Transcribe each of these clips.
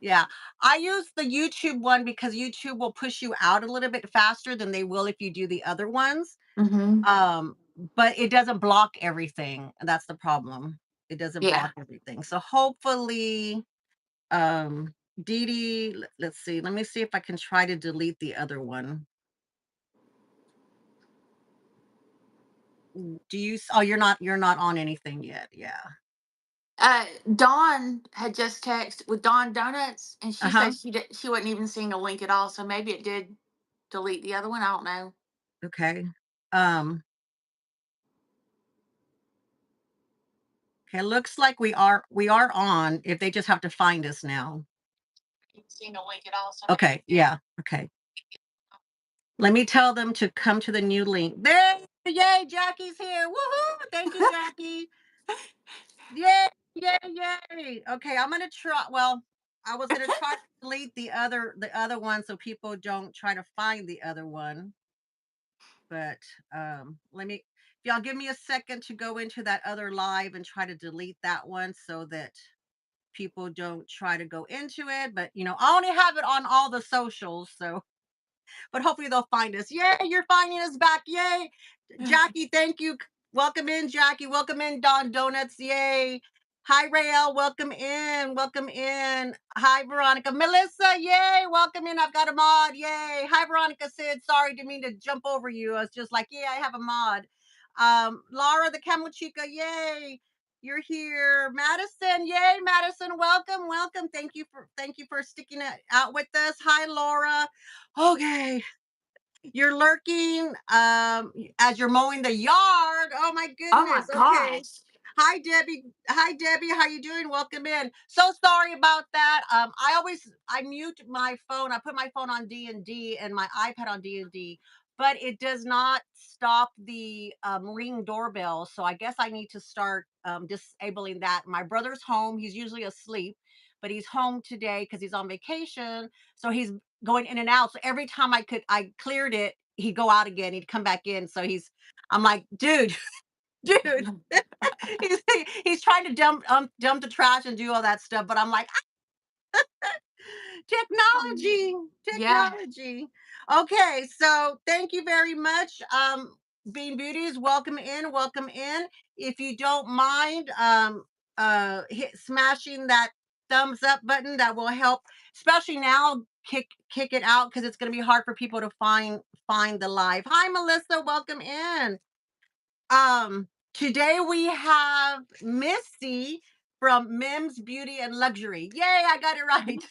Yeah. I use the YouTube one because YouTube will push you out a little bit faster than they will if you do the other ones. Mhm. Um, but it doesn't block everything. And that's the problem. It doesn't Yeah. block everything. So hopefully, um, Dee Dee, let's see. Let me see if I can try to delete the other one. Do you oh, you're not on anything yet. Yeah. Dawn had just texted with Dawn Donuts, and she Uh-huh. said she wasn't even seeing a link at all. So maybe it did delete the other one. I don't know. Okay. Um, okay, looks like we are on if they just have to find us now. Seeing a link at all. So Okay, yeah. Okay. Let me tell them to come to the new link. There, yay, Jackie's here. Woohoo! Thank you, Jackie. Yay, yay, yay. Okay, I'm gonna try. Well, I was gonna try to delete the other one so people don't try to find the other one. But let me if y'all give me a second to go into that other live and try to delete that one so that people don't try to go into it. But I only have it on all the socials, so but hopefully they'll find us. Yay, you're finding us back. Yay. Jackie, thank you. Welcome in, Jackie. Welcome in, Don Donuts. Yay. Hi, Rael. Welcome in. Welcome in. Hi, Veronica. Melissa, yay. Welcome in. I've got a mod. Yay. Hi, Veronica Sid. Sorry, didn't mean to jump over you. I was just like, yeah, I have a mod. Laura the Camel Chica, yay. You're here. Madison, yay, Madison. Welcome, welcome. Thank you for sticking it out with us. Hi, Laura. Okay, you're lurking as you're mowing the yard. Oh my oh my goodness. Okay. gosh. Hi Debbie. Hi Debbie. How you doing? Welcome in. So sorry about that. I mute my phone. I put my phone on D and D and my iPad on D and D, but it does not stop the ring doorbell. So I guess I need to start disabling that. My brother's home. He's usually asleep, but he's home today because he's on vacation. So he's going in and out. So every time I cleared it, he'd go out again. He'd come back in. So I'm like, dude, dude. he's he's trying to dump the trash and do all that stuff. But I'm like, technology, Yeah. technology. Okay, so thank you very much. Bean Beauties, welcome in, welcome in. If you don't mind, hit smashing that thumbs up button, that will help, especially now. Kick it out because it's going to be hard for people to find the live. Hi, Melissa, welcome in. Today we have Missy from Mims Beauty and Luxury. Yay, I got it right.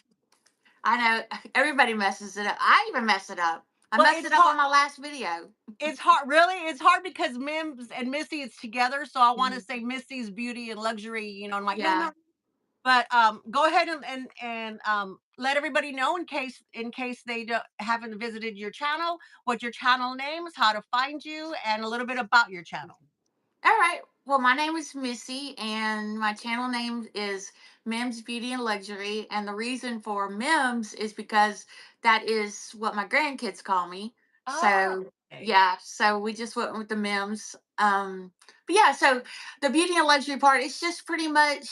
I know everybody messes it up. I even mess it up. I Well, messed it's it up hard. on my last video. It's hard, really. It's hard because Mims and Missy is together. So I want to Mhm. say Missy's Beauty and Luxury. I'm like, no, Yeah. no. But go ahead and let everybody know in case they haven't visited your channel, what your channel name is, how to find you, and a little bit about your channel. All right. Well, my name is Missy, and my channel name is Mims Beauty and Luxury. And the reason for Mims is because that is what my grandkids call me. Oh, So okay. yeah, so we just went with the Mims. But yeah, so the beauty and luxury part, it's just pretty much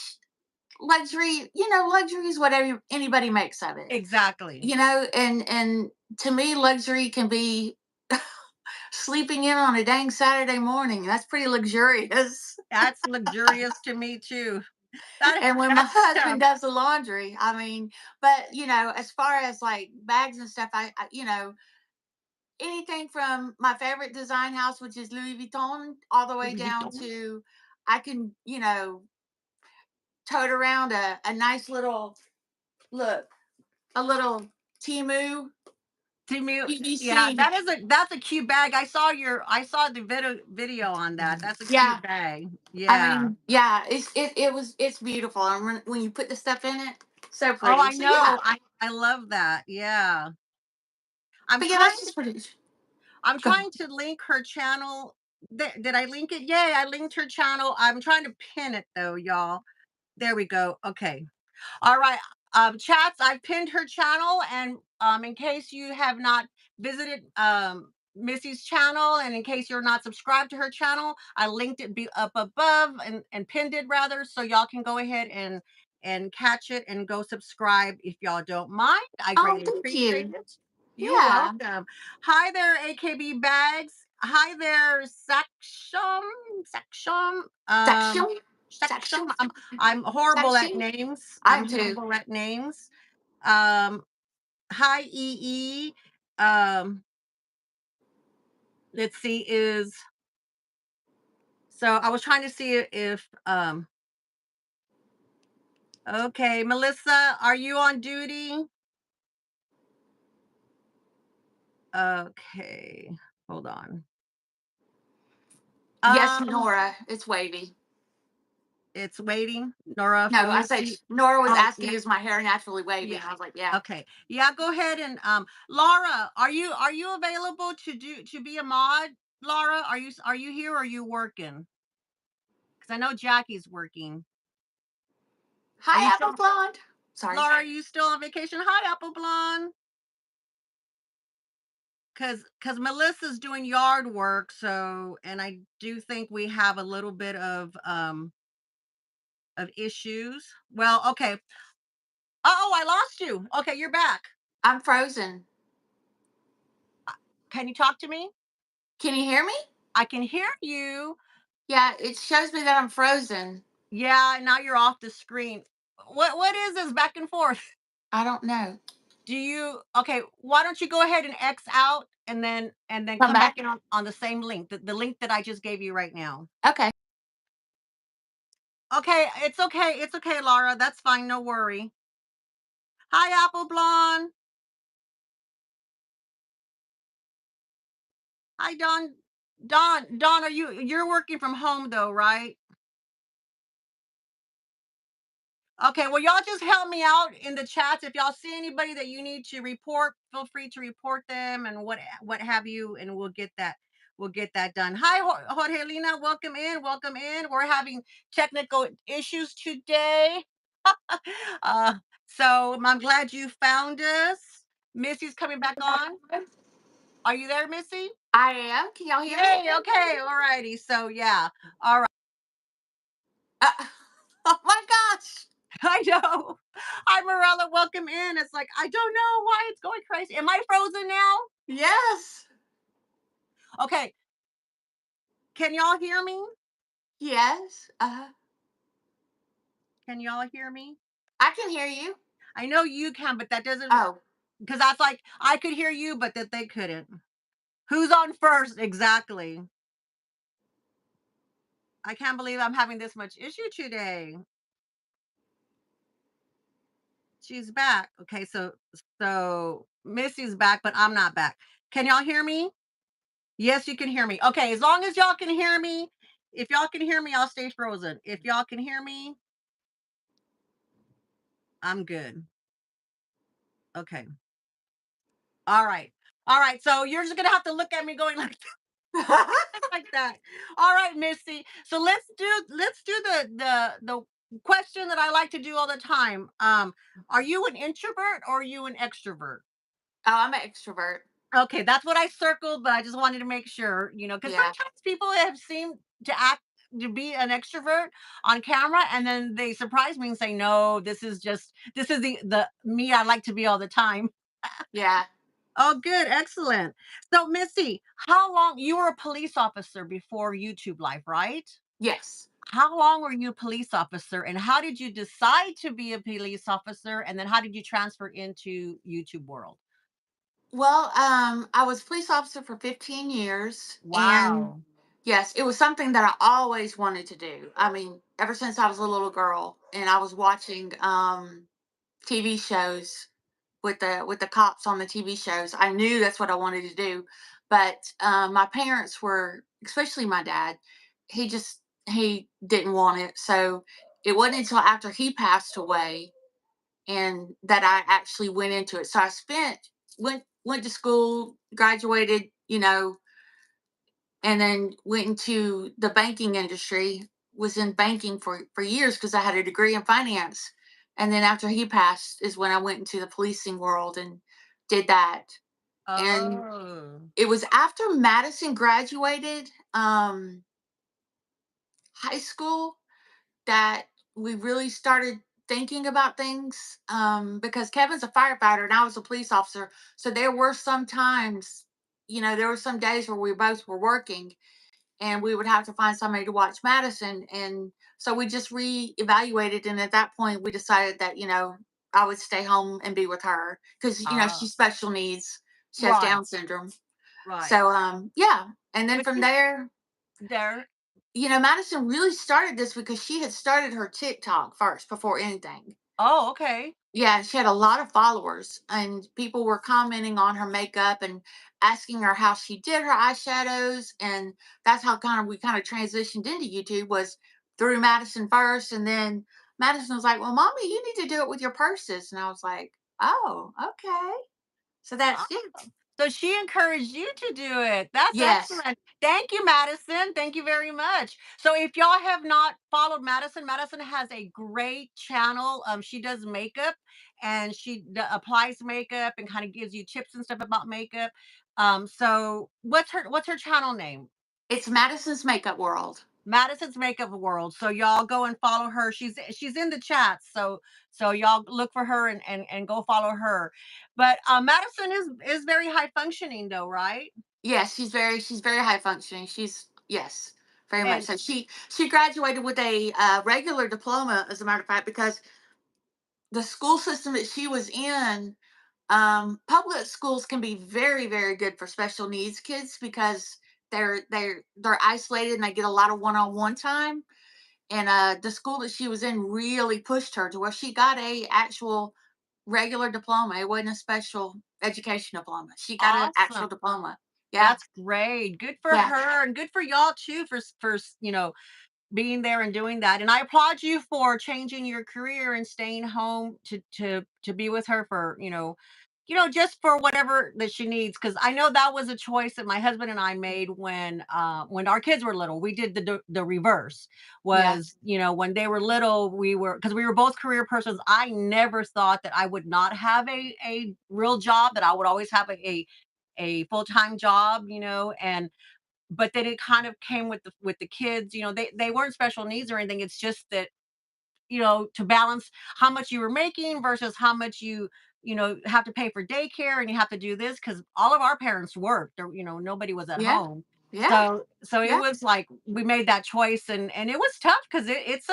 luxury. Luxury is whatever anybody makes of it. Exactly. And to me, luxury can be sleeping in on a dang Saturday morning. That's pretty luxurious. That's luxurious to me too. That And when my that's husband does the laundry, I mean, but as far as like bags and stuff, anything from my favorite design house, which is Louis Vuitton, all the way Louis down Vuitton. to I can, tote around a nice little look, a little Timu To me, yeah, PVC. that's a cute bag. I saw the video on that. That's a Yeah, cute bag. I Yeah. mean, yeah, it's beautiful, and when you put the stuff in it, so Oh, pretty. I So yeah, know. I love that. Yeah. I'm but yeah, trying that's just pretty. I'm Go ahead. trying to link her channel. Did I link it? Yay, I linked her channel. I'm trying to pin it though, y'all. There we go. Okay. All right. Chats, I've pinned her channel, and in case you have not visited Missy's channel, and in case you're not subscribed to her channel, I linked it be up above and pinned it rather, so y'all can go ahead and catch it and go subscribe if y'all don't mind. I Oh, greatly thank appreciate you. it. You're Yeah. welcome. Hi there, AKB Bags. Hi there, Section. Section. Section. Section. I'm horrible at Section. names. I I'm am too. horrible at names. Um, Hi EE. Um, let's see, is so I was trying to see if okay, Melissa, are you on duty? Okay, hold on. Yes, Um, Nora. It's wavy. it's waiting, Nora, for No, I said Missy. Nora was Oh, asking, yeah, is my hair naturally wavy? yeah. And I was like, yeah. Okay. Yeah, go ahead and Laura, are you available to be a mod? Laura, are you here or are you working? Because I know Jackie's working. Are you Hi, Apple still Blonde. Sorry. Laura, are you still on vacation? Hi, Apple Blonde. Cause Melissa's doing yard work, so and I do think we have a little bit of issues. Well, okay. Oh, I lost you. Okay, you're back. I'm frozen. Can you talk to me? Can you hear me? I can hear you. Yeah, it shows me that I'm frozen. Yeah, now you're off the screen. What is this back and forth? I don't know. Do you okay, why don't you go ahead and X out and then Come come back back. in on the same link, the link that I just gave you right now. Okay. Okay, it's okay, Laura. That's fine, no worry. Hi, Apple Blonde. Hi, Don. Don, you're working from home though, right? Okay, well, y'all just help me out in the chats. If y'all see anybody that you need to report, feel free to report them and what have you, and we'll get that done. Hi, Jorge Lina, welcome in, welcome in. We're having technical issues today, uh, so I'm glad you found us. Missy's coming back on. Are you there, Missy? I am. Can y'all hear me? Yay! Okay, all righty. So yeah, all right. Uh, oh my gosh. I know. Hi, Morella. Welcome in. It's like, I don't know why it's going crazy. Am I frozen now? Yes. Okay. Can y'all hear me? Yes. Can y'all hear me? I can hear you. I know you can, but that doesn't, Oh, because that's like, I could hear you, but that they couldn't. Who's on first? Exactly. I can't believe I'm having this much issue today. She's back. Okay. So Missy's back, but I'm not back. Can y'all hear me? Yes, you can hear me. Okay, as long as y'all can hear me, if y'all can hear me, I'll stay frozen. If y'all can hear me, I'm good. Okay. All right. All right. So you're just gonna have to look at me going like like that. All right, Missy. So let's do the question that I like to do all the time. Are you an introvert or are you an extrovert? I'm an extrovert. Okay, that's what I circled, but I just wanted to make sure, because Yeah. sometimes people have seemed to act to be an extrovert on camera, and then they surprise me and say, "No, this is the me I like to be all the time." Yeah. Oh, good, excellent. So, Missy, how long you were a police officer before YouTube life, right? Yes. How long were you a police officer, and how did you decide to be a police officer, and then how did you transfer into YouTube world? Well, I was a police officer for 15 years, and Wow. yes, it was something that I always wanted to do. I mean, ever since I was a little girl, and I was watching TV shows with the cops on the TV shows, I knew that's what I wanted to do. But my parents were, especially my dad, he didn't want it. So it wasn't until after he passed away and that I actually went into it. So I went to school, graduated, and then went into the banking industry. Was in banking for years because I had a degree in finance. And then after he passed is when I went into the policing world and did that. And Oh. it was after Madison graduated high school that we really started. thinking about things, because Kevin's a firefighter and I was a police officer. So there were some times, there were some days where we both were working and we would have to find somebody to watch Madison. And so we just re-evaluated. And at that point, we decided that, I would stay home and be with her because, Ah, she's special needs. She has right, Down syndrome. right. So, yeah. And then Which from is there, there. Madison really started this because she had started her TikTok first before anything. Oh, okay. Yeah, she had a lot of followers, and people were commenting on her makeup and asking her how she did her eyeshadows, and that's how we kind of transitioned into YouTube was through Madison first, and then Madison was like, "Well, mommy, you need to do it with your purses," and I was like, "Oh, okay." So that's it. So she encouraged you to do it. That's Yes, excellent. Thank you, Madison. Thank you very much. So if y'all have not followed Madison, Madison has a great channel. She does makeup and applies makeup and kind of gives you tips and stuff about makeup. So what's her channel name? it's Madison's Makeup World. Madison's Makeup World. So y'all go and follow her. She's in the chat. So y'all look for her and go follow her. But Madison is very high functioning though, right? Yes, she's very high functioning. She's yes, very much And so. She graduated with a regular diploma, as a matter of fact, because the school system that she was in, public schools can be very, very good for special needs kids because they're isolated and they get a lot of one-on-one time. And the school that she was in really pushed her to where she got a actual regular diploma. It wasn't a special education diploma. She got an awesome. actual diploma. Yeah, That's great. Good for yeah, her and good for y'all too for being there and doing that. And I applaud you for changing your career and staying home to be with her for, just for whatever that she needs. Cause I know that was a choice that my husband and I made when our kids were little. We did the reverse yeah, was, when they were little, because we were both career persons. I never thought that I would not have a real job, that I would always have a full-time job, and but then it kind of came with the kids. They weren't special needs or anything. It's just that, to balance how much you were making versus how much you have to pay for daycare, and you have to do this because all of our parents worked, or nobody was at yeah, home. yeah, So it yeah. was like we made that choice, and it was tough because it's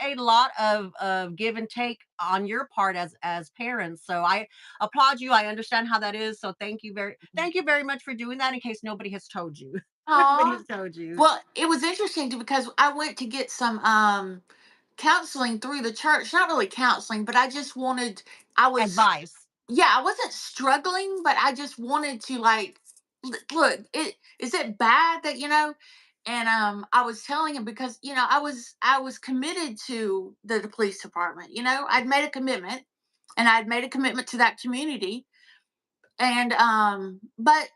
a lot of give and take on your part as parents. So I applaud you. I understand how that is. So thank you very much for doing that, in case nobody has told you. Nobody Aw. has told you. Well, it was interesting because I went to get some counseling through the church. Not really counseling, but I was Advice. yeah, I wasn't struggling, but I just wanted to like look, it bad that, and I was telling him because, I was committed to the police department. I'd made a commitment and I'd made a commitment to that community. And but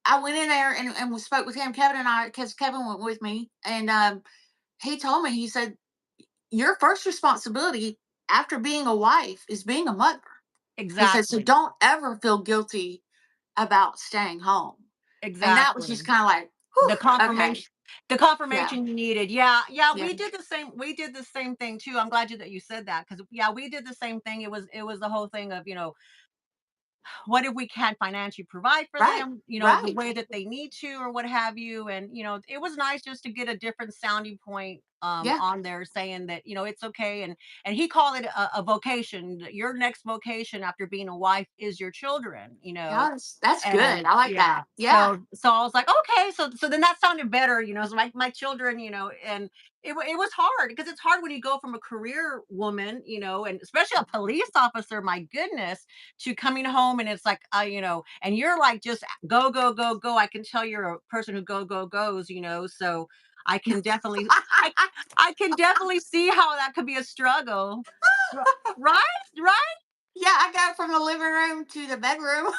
I went in there and we spoke with him, Kevin and I, because Kevin went with me, and he told me, he said, "Your first responsibility after being a wife is being a mother." He said, "So Exactly. don't ever feel guilty about staying home." And that was just Exactly. kind of like, whew, The okay, confirmation the yeah, confirmation you needed. Yeah, yeah, yeah, we did the same thing too. I'm glad that you said that, because yeah, we did the same thing. It was the whole thing of, what if we can't financially provide for right, them, the right, way that they need to, or what have you. And it was nice just to get a different sounding point yeah, on there, saying that, it's okay. And he called it a vocation. Your next vocation after being a wife is your children. yes, that's good. And I like yeah, that. Yeah, so I was like, okay, so then that sounded better. So my children, and it was hard, because it's hard when you go from a career woman, and especially a police officer, my goodness, to coming home, and it's like, and you're like, just go, go, go, go. I can tell you're a person who go goes, so I can definitely, I, I can definitely see how that could be a struggle. R- Right? Right? yeah. I go from the living room to the bedroom.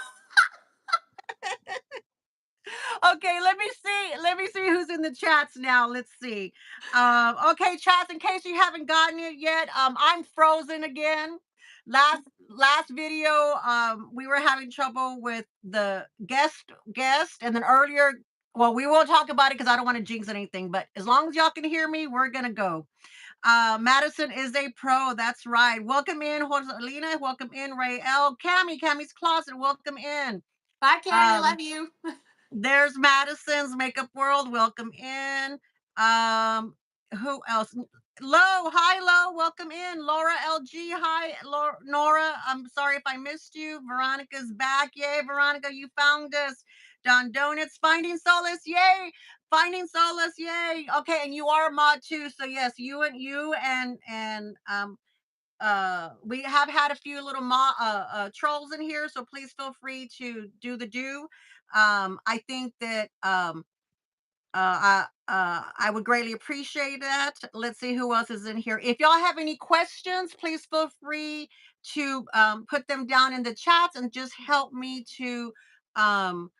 Okay, let me see who's in the chats now. Let's see. Okay, chats, in case you haven't gotten it yet, I'm frozen again. Last video, we were having trouble with the guest, and then earlier, well, we won't talk about it because I don't want to jinx anything, but as long as y'all can hear me, we're gonna go. Madison is a pro. That's right. Welcome in, Rosalina. Welcome in, Ray L. Cammy's Closet. Welcome in. Bye, Cammy. Um, Love you. there's Madison's Makeup World. Welcome in. Um, who else? Hi, Lo. Welcome in. Laura LG. Hi, Nora. I'm sorry if I missed you. Veronica's back. Yay, Veronica, you found us. Don Donuts, Finding Solace. Yay. Finding Solace. Yay. Okay, and you are a mod too. So yes, and we have had a few little trolls in here, so please feel free to do the do. I think that I would greatly appreciate that. Let's see who else is in here. If y'all have any questions, please feel free to put them down in the chats and just help me um,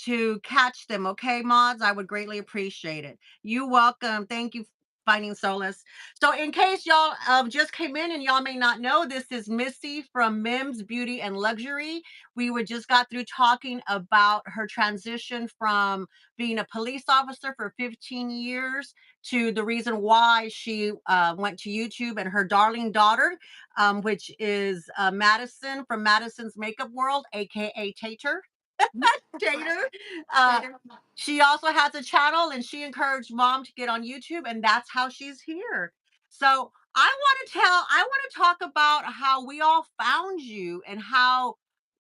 to catch them. Okay, mods, I would greatly appreciate it. You welcome. Thank you. Finding Solace. So, in case y'all just came in and y'all may not know, this is Missy from Mims Beauty and Luxury. We were just got through talking about her transition from being a police officer for 15 years to the reason why she went to YouTube, and her darling daughter, which is Madison from Madison's Makeup World, aka Tater. Tater. Uh, Later. she also has a channel and she encouraged mom to get on YouTube, and that's how she's here. So I want to talk about how we all found you and how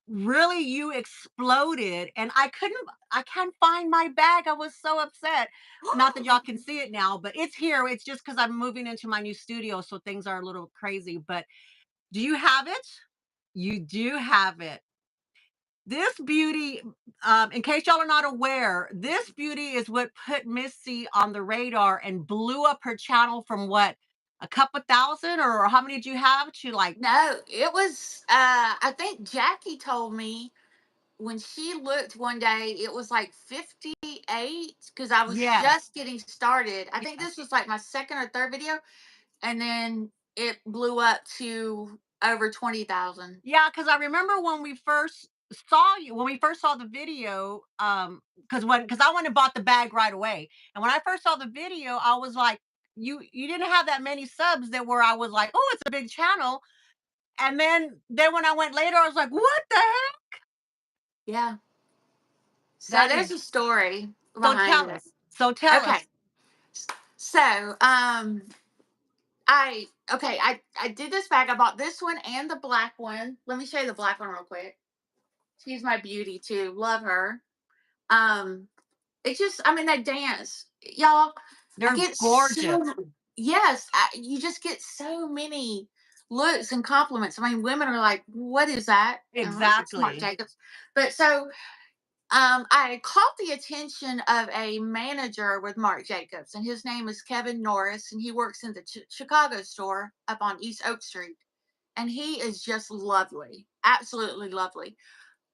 really you exploded. And I can't find my bag. I was so upset. Not that y'all can see it now, but it's here. It's just because I'm moving into my new studio, so things are a little crazy. But do you have it? You do have it. This beauty, in case y'all are not aware, this beauty is what put Missy on the radar and blew up her channel from what, a couple thousand, or how many did you have to like? No, it was, I think Jackie told me when she looked one day, it was like 58 because I was Yes, just getting started. I think yes, this was like my second or third video. And then it blew up to over 20,000. yeah. Because I remember when we first saw you, when we first saw the video, because I went and bought the bag right away, and when I first saw the video, I was like, you didn't have that many subs that where I was like, oh, it's a big channel. And then when I went later, I was like, what the heck? Yeah. So That is there's a story So behind tell it. us. So tell Okay. us. So, I did this bag. I bought this one and the black one. Let me show you the black one real quick. She's my beauty too. Love her. Um, it's just, I mean, they dance, y'all. I They're get gorgeous. so, yes, you just get so many looks and compliments. I mean, women are like, "What is that?" And I'm like, "It's Marc Exactly. Jacobs." But so, I caught the attention of a manager with Marc Jacobs, and his name is Kevin Norris, and he works in the Chicago store up on East Oak Street. And he is just lovely, absolutely lovely.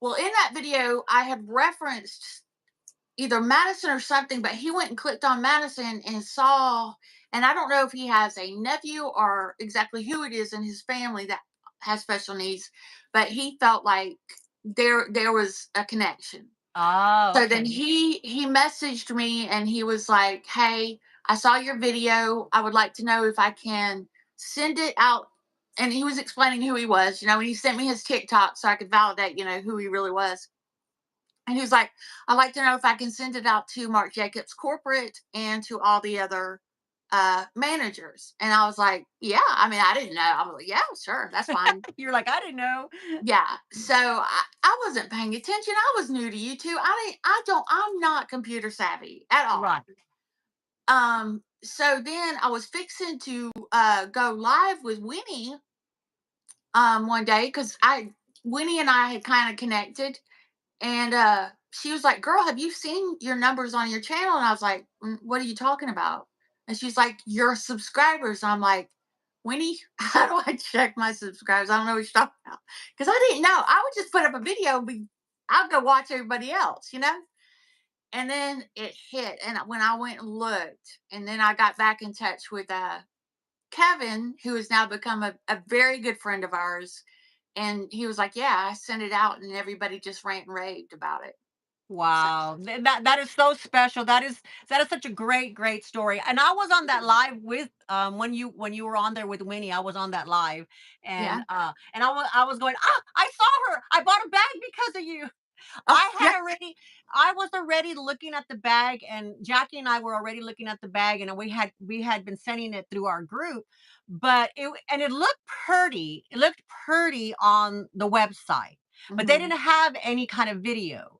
Well, in that video, I had referenced either Madison or something, but he went and clicked on Madison and saw, and I don't know if he has a nephew or exactly who it is in his family that has special needs, but he felt like there was a connection. Oh, So then okay. he messaged me and he was like, "Hey, I saw your video. I would like to know if I can send it out." And he was explaining who he was, and he sent me his TikTok so I could validate, who he really was. And he was like, "I'd like to know if I can send it out to Marc Jacobs corporate and to all the other managers." And I was like, "Yeah." I mean, I didn't know. I was like, "Yeah, sure, that's fine." You're like, I didn't know. Yeah. So I wasn't paying attention. I was new to YouTube. I'm not computer savvy at all. Right. So then I was fixing to go live with Winnie one day because I Winnie and I had kind of connected. And she was like, "Girl, have you seen your numbers on your channel?" And I was like, "What are you talking about?" And she's like, "Your subscribers." And I'm like, "Winnie, how do I check my subscribers? I don't know what you're talking about." Because I didn't know. I would just put up a video and I'll go watch everybody else. And then it hit. And when I went and looked, and then I got back in touch with Kevin, who has now become a very good friend of ours. And he was like, "Yeah, I sent it out and everybody just rant and raved about it." So, Wow, that is so special. That is such a great story. And I was on that live with when you were on there with Winnie. I was on that live, yeah. and I was going. Ah, I saw her. I bought a bag because of you. Oh, yeah. I was already looking at the bag, and Jackie and I were already looking at the bag, and we had been sending it through our group, but it looked pretty. It looked pretty on the website, but they Mhm. didn't have any kind of video.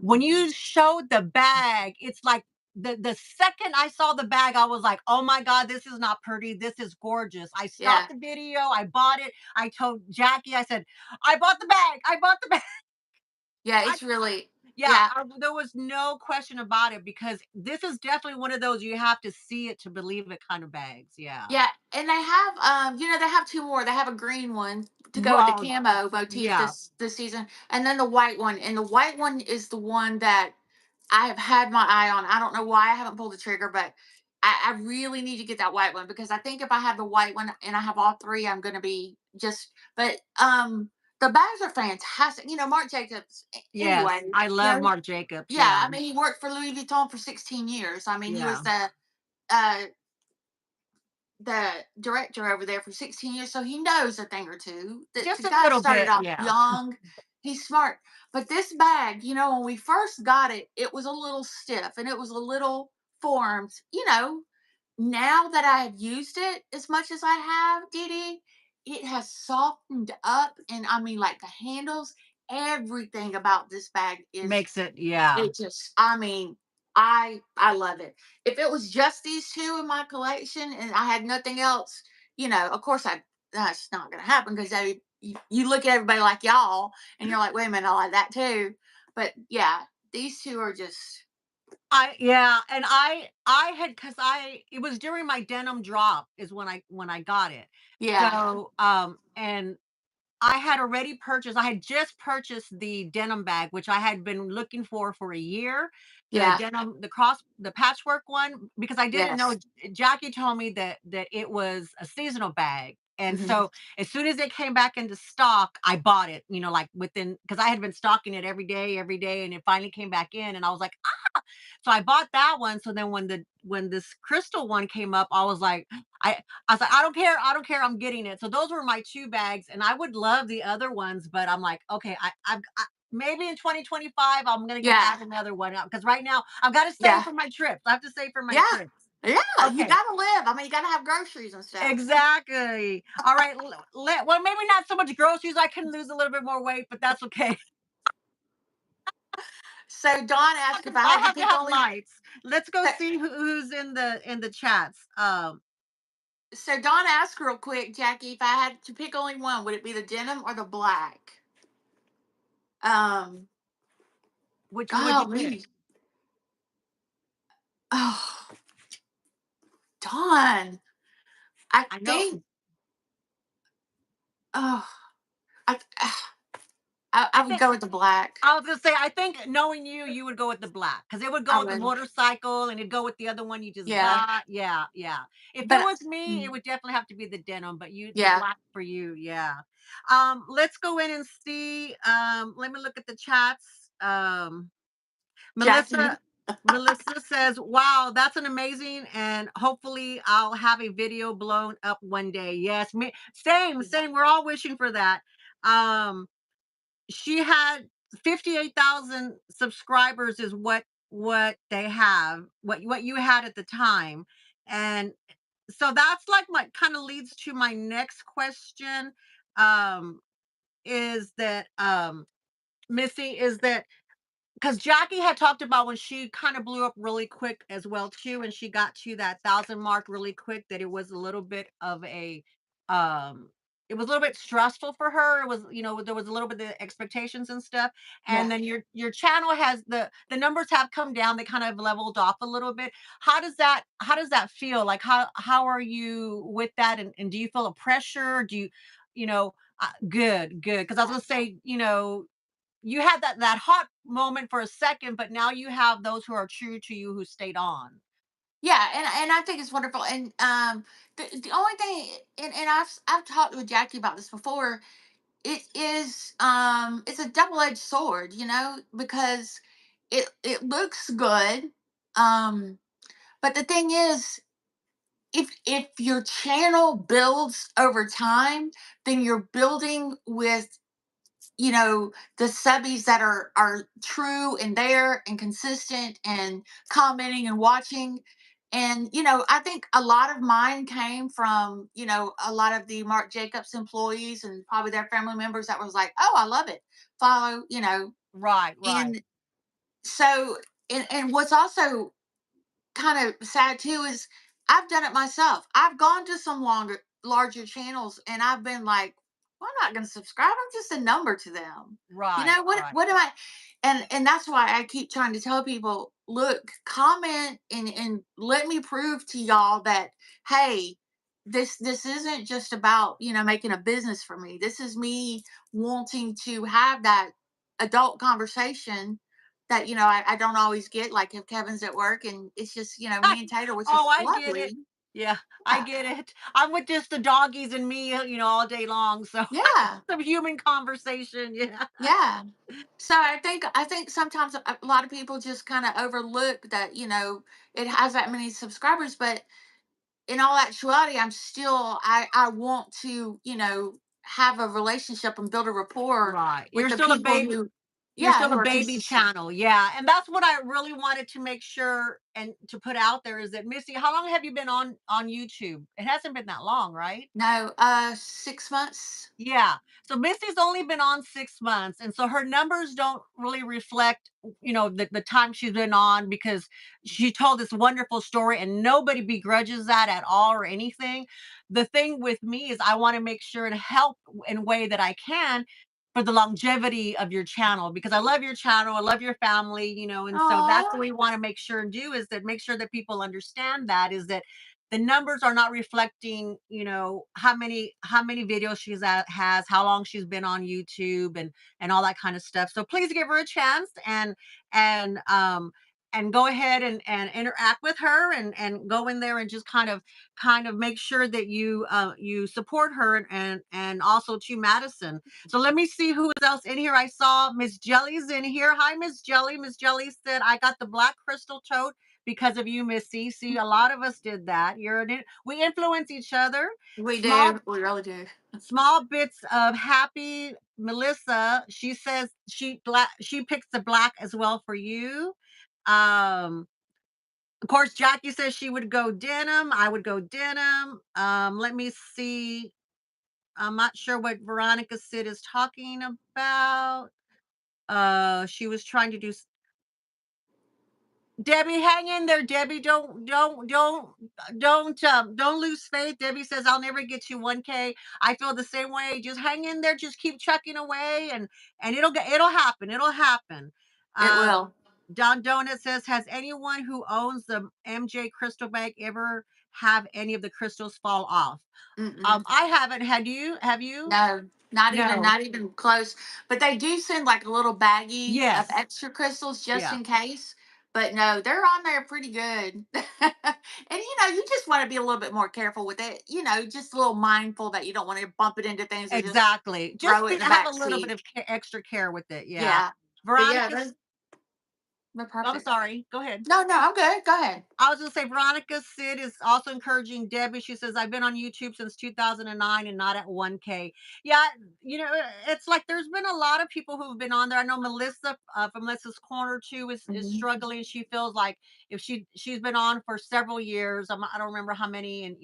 When Mhm. you showed the bag, it's like the second I saw the bag, I was like, "Oh my God, this is not pretty. This is gorgeous." I Yeah. stopped the video. I bought it. I told Jackie, I said, "I bought the bag. I bought the bag." Yeah, it's really Yeah, yeah. there was no question about it because this is definitely one of those you have to see it to believe it kind of bags. Yeah. Yeah, and they have, they have 2 more. They have a green one to go with the Wow. camo motif Yeah. this season, and then the white one, and the white one is the one that I have had my eye on. I don't know why I haven't pulled the trigger, but I really need to get that white one because I think if I have the white one and I have all 3, I'm gonna be just but, the bags are fantastic. Marc Jacobs Yes. anyway, I love Marc Jacobs. yeah, Yeah. I mean, he worked for Louis Vuitton for 16 years. I mean, he was Yeah. uh the director over there for 16 years, so he knows a thing or two. The Just a guy little started bit. off Yeah. young. He's smart. But this bag, when we first got it, it was a little stiff and it was a little formed. Now that I have used it as much as I have, Dee Dee, it has softened up. And I mean, like the handles, everything about this bag is Makes it. Yeah. it just, I mean, I love it. If it was just these two in my collection and I had nothing else, of course that's not gonna happen because you look at everybody like y'all and you're like, wait a minute, I like that too. But yeah, these two are just Yeah, and I had because I it was during my denim drop is when I got it. yeah, So and I had already purchased I had just purchased the denim bag, which I had been looking for a year. The yeah, denim, the patchwork one, because I didn't know. yes. Jackie told me that it was a seasonal bag. And Hmm. so as soon as it came back into stock, I bought it, like within because I had been stocking it every day, and it finally came back in, and I was like, ah, so I bought that one. So then when this crystal one came up, I I was like, I don't care, I'm getting it. So those were my 2 bags, and I would love the other ones, but I'm like, okay, maybe in 2025 I'm gonna get Yeah, add another one because right now I've got to save yeah, for my trips. I have to save for my yeah, trips. yeah. You Okay, gotta live. I mean, you gotta have groceries and stuff. exactly. All right, well, maybe not so much groceries. I can lose a little bit more weight, but that's okay. So Dawn asked if I I had to have to pick have only. lights. Let's go see who's in the chats. So Dawn asked real quick, Jackie, if I had to pick only one, would it be the denim or the black? Um, Which one would you pick? golly. Oh, Dawn. I I know. think, oh, I, I I would think go with the black. I was gonna say, I think knowing you, you would go with the black because it would I go with the would. motorcycle and it'd go with the other one you just Yeah. got. Yeah, yeah. If it But, was me, it would definitely have to be the denim, but the yeah, black for you, yeah. Let's go in and see. Let me look at the chats. Jackie. Melissa Melissa says, "Wow, that's an amazing, and hopefully I'll have a video blown up one day." Yes, same. We're all wishing for that. Um, she had 58,000 subscribers is what they have, what you had at the time. And so that's like my kind of leads to my next question, um is that Missy, is that because Jackie had talked about when she kind of blew up really quick as well too, and she got to that 1,000 mark really quick, that it was a little bit of a, um, it was a little bit stressful for her. It was, there was a little bit of expectations and stuff. And Yeah. then your channel has the numbers have come down. They kind of leveled off a little bit. How does that feel? Like how are you with that? And do you feel a pressure? Do you know, good. Because I was gonna say, you had that hot moment for a second, but now you have those who are true to you who stayed on. Yeah, and I think it's wonderful. And the only thing, and I've talked with Jackie about this before. It's a double edged sword, because it looks good. Um, but the thing is, if your channel builds over time, then you're building with, the subbies that are true and there and consistent and commenting and watching. And I think a lot of mine came from a lot of the Marc Jacobs employees and probably their family members that was like, oh, I love it, follow, Right, right, and so, and what's also kind of sad too is I've done it myself. I've gone to some larger channels and I've been like, well, I'm not going to subscribe. I'm just a number to them. right, What right. what am I? And that's why I keep trying to tell people, look, comment and let me prove to y'all that, hey, this isn't just about making a business for me. This is me wanting to have that adult conversation that I don't always get, like if Kevin's at work and it's just me and Taylor, which Oh, is I get it. lovely. Yeah, I Yeah, get it. I'm with just the doggies and me, all day long. So yeah, some human conversation. Yeah. yeah. So I think sometimes a lot of people just kind of overlook that it has that many subscribers, but in all actuality, I want to have a relationship and build a rapport Right. with You're the still a people baby. who, You're yeah, still who a are baby consistent. channel. Yeah. And that's what I really wanted to make sure and to put out there is that Missy, how long have you been on YouTube? It hasn't been that long, right? No, 6 months. Yeah. So Missy's only been on 6 months. And so her numbers don't really reflect, the time she's been on because she told this wonderful story and nobody begrudges that at all or anything. The thing with me is I want to make sure and help in a way that I can for the longevity of your channel because I love your channel. I love your family, and so that's what Oh, we want to make sure and do is that make sure that people understand that is that the numbers are not reflecting how many videos has how long she's been on YouTube and all that kind of stuff, so please give her a chance and go ahead and interact with her and go in there and just kind of make sure that you support her and also to Madison. So let me see who else in here. I saw Miss Jelly's in here. Hi, Miss Jelly. Miss Jelly said I got the black crystal tote because of you, Missy. See, a lot of us did that. We influence each other. we Small do. We really do. small bits of happy Melissa. She says she picks the black as well for you. Um, of course, Jackie says she would go denim. I would go denim. Let me see. I'm not sure what Veronica Sid is talking about. She was trying to do Debbie, hang in there, Debbie. Don't lose faith. Debbie says, I'll never get to 1K. I feel the same way. Just hang in there, just keep chucking away and it'll happen. It'll happen. It Uh will. Don Donut says, has anyone who owns the MJ crystal bag ever have any of the crystals fall off? Mm-mm. I haven't. Had you? Have you? No, not even No. not even close. But they do send like a little baggie of Yes. extra crystals just Yeah. in case. But no, they're on there pretty good. And you just want to be a little bit more careful with it. Just a little mindful that you don't want to bump it into things or just Exactly. throw Just it in the have a back little bit seat. of extra care with it. Yeah. Yeah. But yeah, Veronica they're I'm perfect. sorry. Go ahead. No, no, I'm good. Go ahead. I was gonna say Veronica Sid is also encouraging Debbie. She says, I've been on YouTube since 2009 and not at 1K. Yeah, it's like there's been a lot of people who've been on there. I know Melissa from Melissa's Corner too is Mhm. struggling. She feels like if she's been on for several years. I don't remember how many, and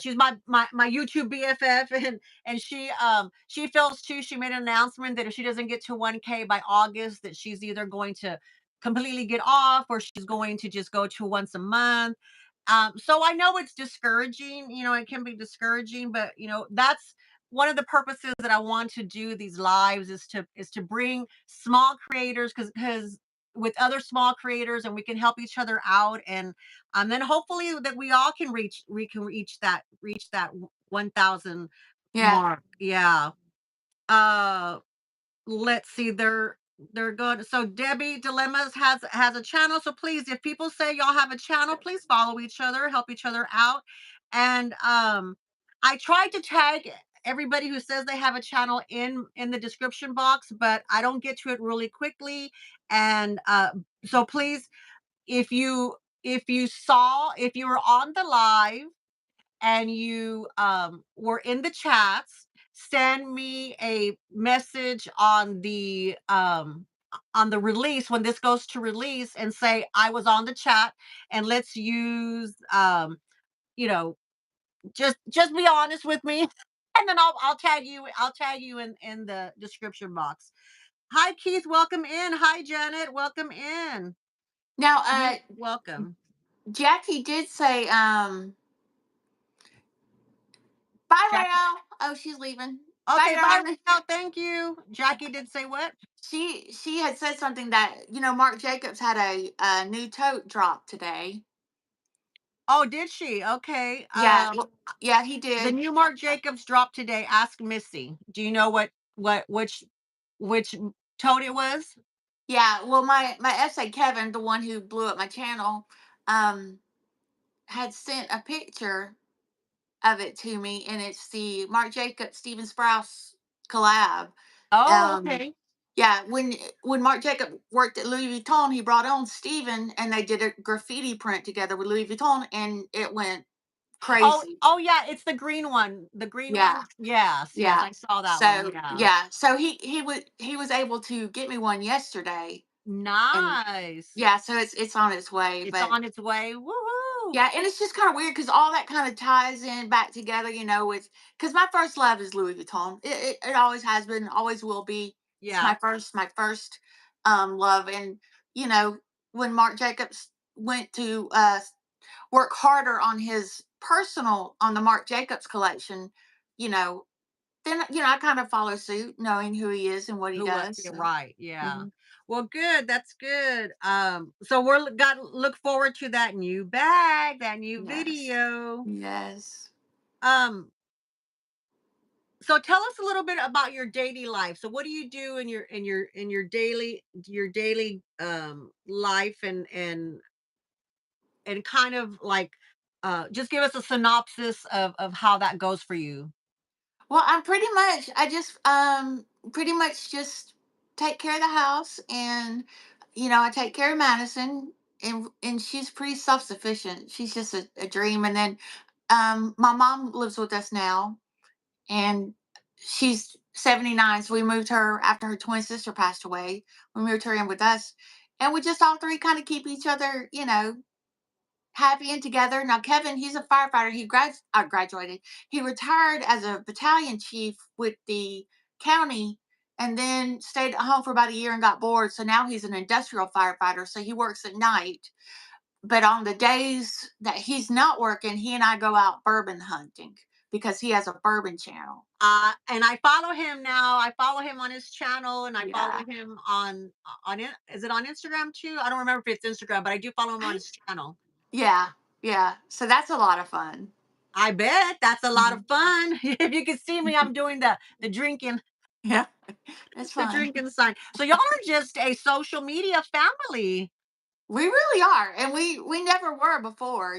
she's my YouTube BFF, and she feels too. She made an announcement that if she doesn't get to 1K by August, that she's either going to completely get off or she's going to just go to once a month. So I know it's discouraging, it can be discouraging, but that's one of the purposes that I want to do these lives is to bring small creators because with other small creators and we can help each other out and then hopefully that we can reach that 1000 Yeah. mark. Yeah. Uh let's see, they're good. So Debbie Dilemmas has a channel. So please, if people say y'all have a channel, please follow each other, help each other out. And I tried to tag everybody who says they have a channel in the description box, but I don't get to it really quickly. And so please, if you if you were on the live and you were in the chats, send me a message on the release when this goes to release and say I was on the chat, and let's use you know just be honest with me, and then I'll tag you in the description box. Hi Keith, welcome in. Hi Janet, welcome in. Now, Welcome. Jackie did say, bye, Jackie. Rayo. Oh, she's leaving. Bye, Okay, bye darling. Raquel. Thank you. Jackie did say what? She had said something that, Marc Jacobs had a new tote drop today. Oh, did she? Okay. Yeah, yeah, he The did. new Marc Jacobs dropped today. Ask Missy. Do you know what which tote it was? Yeah, well, my essay Kevin, the one who blew up my channel, um, had sent a picture of it to me, and it's the Marc Jacobs Stephen Sprouse collab. Oh, Um, okay. yeah, when Marc Jacob worked at Louis Vuitton, he brought on Stephen, and they did a graffiti print together with Louis Vuitton, and it went Oh, crazy. oh yeah, it's the green one. The green Yeah, one. Yes, yes, yeah. I saw that one. So Yeah. yeah, so he was able to get me one yesterday, and Nice. yeah, so it's on its way. It's But on its way. Woohoo. yeah, and it's just kind of weird because all that kind of ties in back together, with because my first love is Louis Vuitton. It always has been, always will be. It's Yeah. my first love, and you know when Marc Jacobs went to work harder on his personal on the Marc Jacobs collection, you know, then I kind of follow suit, knowing who he is and what he Who what? does. Yeah, So. right. Yeah. Mhm. Well, good. That's good. So got to look forward to that new bag, that new Yes, video. yes. Um, so tell us a little bit about your daily life. So what do you do in your daily life, and kind of like just give us a synopsis of how that goes for you. Well, I just pretty much just take care of the house, and I take care of Madison, and she's pretty self-sufficient. She's just a dream. And then my mom lives with us now, and she's 79, so we moved her after her twin sister passed away. We moved her in with us, and we just all three kind of keep each other, happy and together. Now, Kevin, he's a firefighter. Graduated. He retired as a battalion chief with the county, and then stayed at home for about a year and got bored. So now he's an industrial firefighter. So he works at night. But on the days that he's not working, he and I go out bourbon hunting because he has a bourbon channel. And I follow him now. I follow him on his channel, and I follow Yeah. him on it. Is it on Instagram too? I don't remember if it's Instagram, but I do follow him on I, his channel. yeah. Yeah. So that's a lot of fun. I bet that's a lot of Mhm. fun. If you can see me, I'm doing the drinking, Yeah. That's the fun. drinking sign. So y'all are just a social media family. We really are, and we never were before,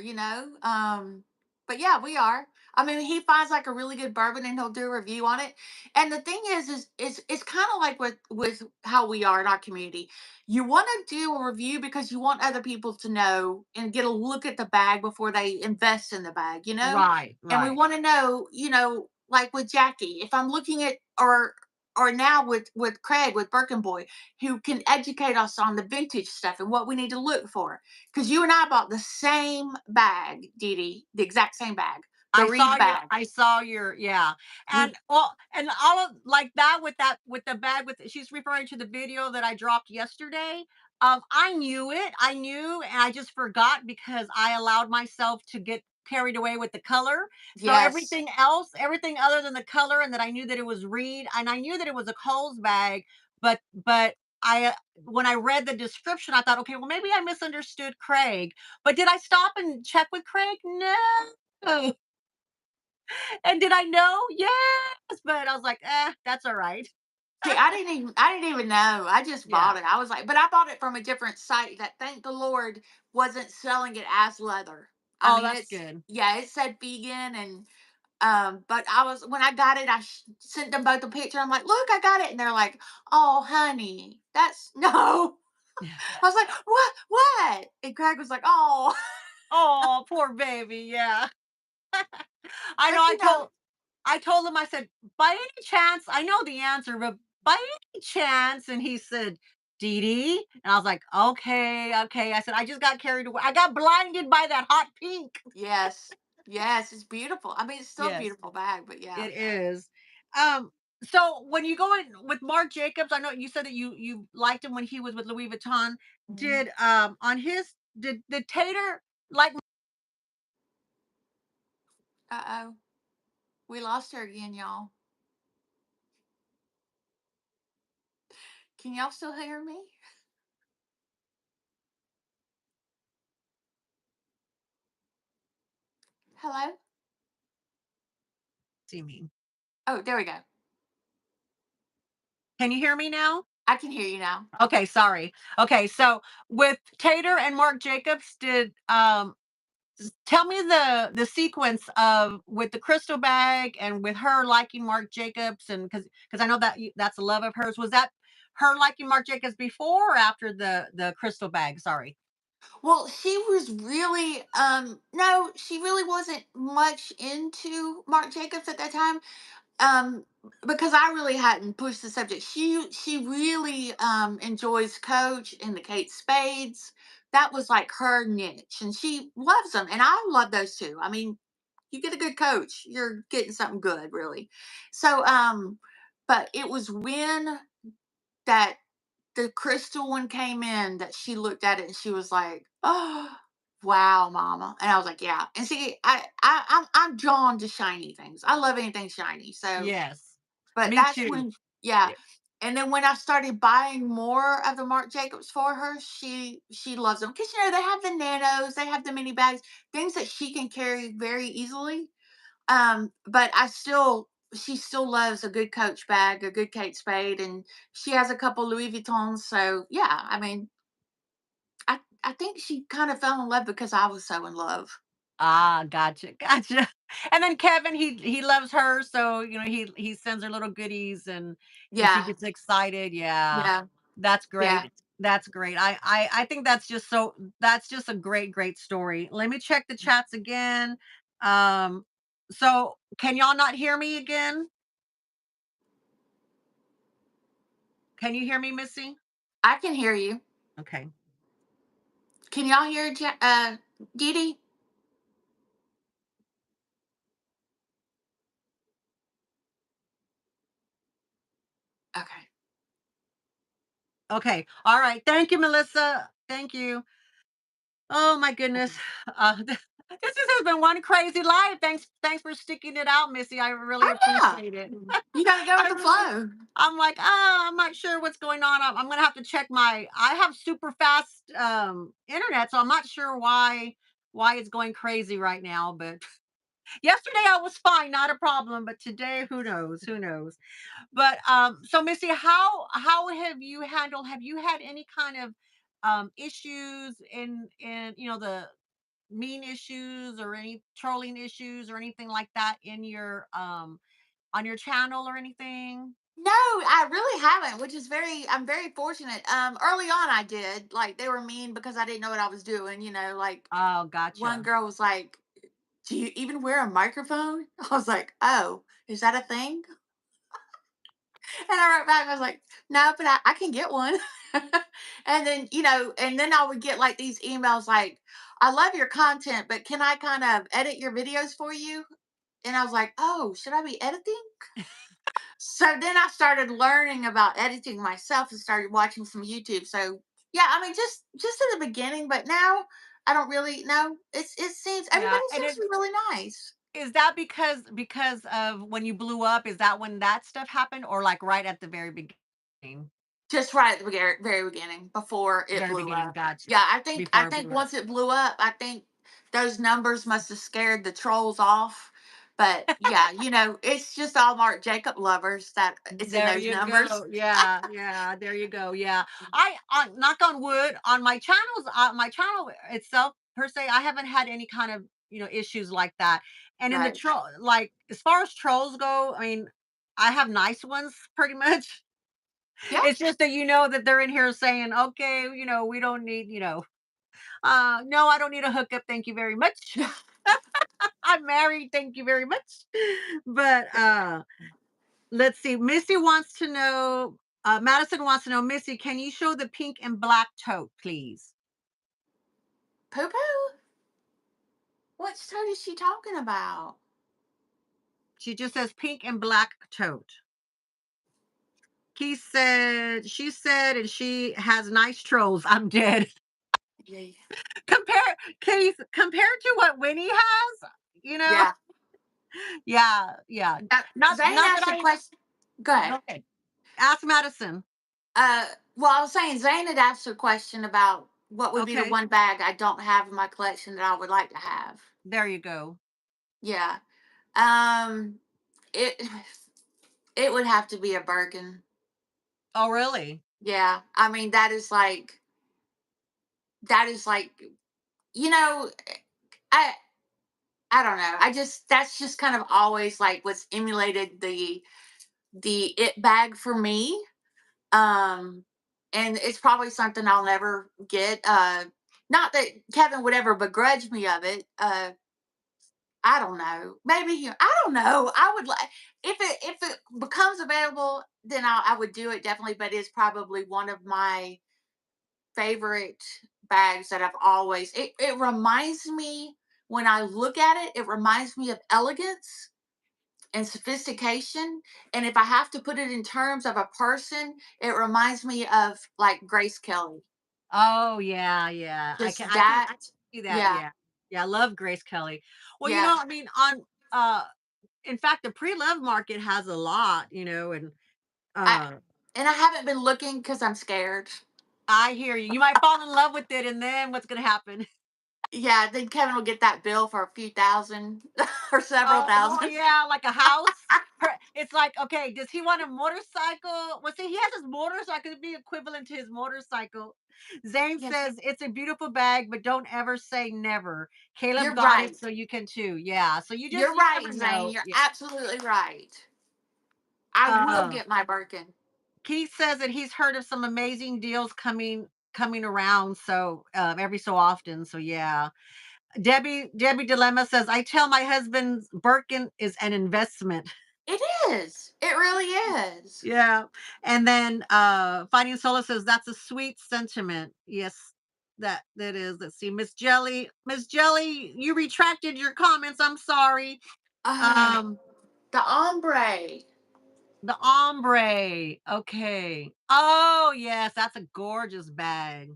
But yeah, we are. I mean, he finds like a really good bourbon, and he'll do a review on it. And the thing is it's kind of like with how we are in our community. You want to do a review because you want other people to know and get a look at the bag before they invest in the bag, Right, And we right. want to know, like with Jackie, if I'm looking at or now with Craig with Birkenboy, who can educate us on the vintage stuff and what we need to look for. Because you and I bought the same bag, Dee Dee, the exact same bag, the Reed bag. I saw your, yeah. And We well, and all of like that with the bag with she's referring to the video that I dropped yesterday. I knew it. I knew, and I just forgot because I allowed myself to get carried away with the color. So Yes, everything other than the color, and that I knew that it was Reed, and I knew that it was a Coles bag, but I when I read the description, I thought, okay, well maybe I misunderstood Craig. But did I stop and check with Craig? No. And did I know? Yes, but I was like, that's all right. see, I didn't even know. I just Yeah. bought it. I was like, but I bought it from a different site that, thank the Lord, wasn't selling it as leather. I Oh, mean, that's good. it said vegan, and But I was when I got it, sent them both a picture. I'm like, look, I got it, and they're like, oh, honey, that's no. I was like, what, what? And Craig was like, oh, Oh, poor baby. Yeah. I know. but I told him. I said, by any chance, I know the answer, but by any chance, and he said, Dee Dee, and I was like, okay, okay. I said, I just got carried away. I got blinded by that hot pink. yes, yes, it's beautiful. I mean, it's still a Yes, beautiful bag, but yeah. it is. Um, so when you go in with Marc Jacobs, I know you said that you liked him when he was with Louis Vuitton. Mhm. Did on his did Tater like Uh oh, we lost her again, y'all. Can y'all still hear me? Hello? see me? Oh, there we go. Can you hear me now? I can hear you now. Okay, sorry. Okay, so with Tater and Marc Jacobs, did tell me the sequence of with the crystal bag and with her liking Marc Jacobs, and because I know that that's a love of hers. Was that her liking Marc Jacobs before or after the crystal bag? Sorry. Well, she was really no, she really wasn't much into Marc Jacobs at that time. Um because I really hadn't pushed the subject. She really enjoys Coach and the Kate Spades. That was like her niche and she loves them and I love those too. I mean, you get a good coach, you're getting something good, really. So but it was when that the crystal one came in that she looked at it and she was like, "Oh, wow, mama." And I was like, "Yeah." And see, I'm drawn to shiny things. I love anything shiny. So, Yes, but me that's too. when, yeah. Yeah. And then when I started buying more of the Marc Jacobs for her, she loves them because they have the nanos, they have the mini bags, things that she can carry very easily. But she still loves a good Coach bag, a good Kate Spade, and she has a couple Louis Vuittons. So yeah, I mean, I think she kind of fell in love because I was so in love. Ah, gotcha, gotcha. And then Kevin, he loves her, so he sends her little goodies, and she Yeah, gets excited. Yeah, yeah, that's yeah. great. That's great. I think that's just a great story. Let me check the chats again. Um, so can y'all not hear me again? Can you hear me, Missy? I can hear you. Okay. Can y'all hear Dee Dee? Okay. Okay. All right. Thank you, Melissa. Thank you. Oh my goodness. This has been one crazy life. Thanks for sticking it out, Missy. I really Oh yeah, appreciate it. you got to go with I the really flow. I'm like, I'm not sure what's going on. I'm gonna have to check I have super fast internet, so I'm not sure why it's going crazy right now. But yesterday I was fine, not a problem. But today, who knows? Who knows? But so Missy, how have you had any kind of issues in the mean issues or any trolling issues or anything like that in your on your channel or anything? No, I really haven't, which is I'm very fortunate. Early on I did. Like they were mean because I didn't know what I was doing, like Oh, one gotcha. girl was like, "Do you even wear a microphone?" I was like, "Oh, is that a thing?" And I wrote back, I was like, "No, but I can get one." And then, and then I would get like these emails like, "I love your content, but can I kind of edit your videos for you?" And I was like, "Oh, should I be editing?" So then I started learning about editing myself and started watching some YouTube. So yeah, I mean, just in the beginning, but now I don't really know. It seems Yeah, everybody and seems to be really nice. is that because of when you blew up? Is that when that stuff happened, or like right at the very beginning? Just right at the very beginning, before it Very blew beginning, up. gotcha. Yeah, I Before it think blew up. once it blew up, I think those numbers must have scared the trolls off. But yeah, it's just all Marc Jacob lovers that it's in There those you numbers. go. Yeah, yeah. There you go. Yeah. Knock on wood on my channel itself per se. I haven't had any kind of issues like that. And in the Right. troll, like as far as trolls go, I mean, I have nice ones pretty much. Yeah. It's just that you know that they're in here saying, okay, we don't need, no, I don't need a hookup. Thank you very much. Yeah. I'm married. Thank you very much. But let's see. Missy wants to know, Madison wants to know, Missy, can you show the pink and black tote, please? Poo poo. What toad is she talking about? She just says pink and black tote. She said, and she has nice trolls. I'm dead. Yeah. Compare, Keith, compared to what Winnie has, you know? Yeah. Yeah, yeah. Zane Not that asked a I, question. Go ahead. go ahead. Ask Madison. Uh, well, I was saying Zane had asked a question about what would be the Okay, one bag I don't have in my collection that I would like to have. there you go. Yeah. Um, it it would have to be a Birkin. Oh, really? Yeah. I mean, that is like you know, I I don't know. I just that's just kind of always like what's emulated the it bag for me. Um, and it's probably something I'll never get. Not that Kevin would ever begrudge me of it. I don't know. Maybe I don't know. I would like if it becomes available, then I would do it definitely. But it's probably one of my favorite bags that I've always. It reminds me when I look at it. It reminds me of elegance and sophistication. And if I have to put it in terms of a person, it reminds me of like Grace Kelly. Oh, yeah, yeah. Just I that. can see that. Yeah. Yeah, yeah. I love Grace Kelly. Well, Yeah. I mean, on in fact, the pre-love market has a lot, and I uh, and I haven't been looking because I'm scared. I hear you. You might fall in love with it, and then what's gonna happen? Yeah, then Kevin will get that bill for a few thousand or several Oh, thousand. yeah, like a house. It's like, okay, does he want a motorcycle? Well, see, he has his motorcycle. It'd be equivalent to his motorcycle. Zane Yes, says it's a beautiful bag, but don't ever say never. Caleb you're got it, right. so you can too. Yeah. So You're you right, never Zane. know. You're Yeah. absolutely right. I will Uh, get my Birkin. Keith says that he's heard of some amazing deals coming around. So every so often. So yeah. Debbie Dilemma says, I tell my husband Birkin is an investment. It is. It really is. Yeah. And then Finding Solace says that's a sweet sentiment. Yes, that is. Let's see. Miss Jelly, you retracted your comments. I'm sorry. Oh, Um, the ombre. the ombre. Okay. Oh, yes, that's a gorgeous bag.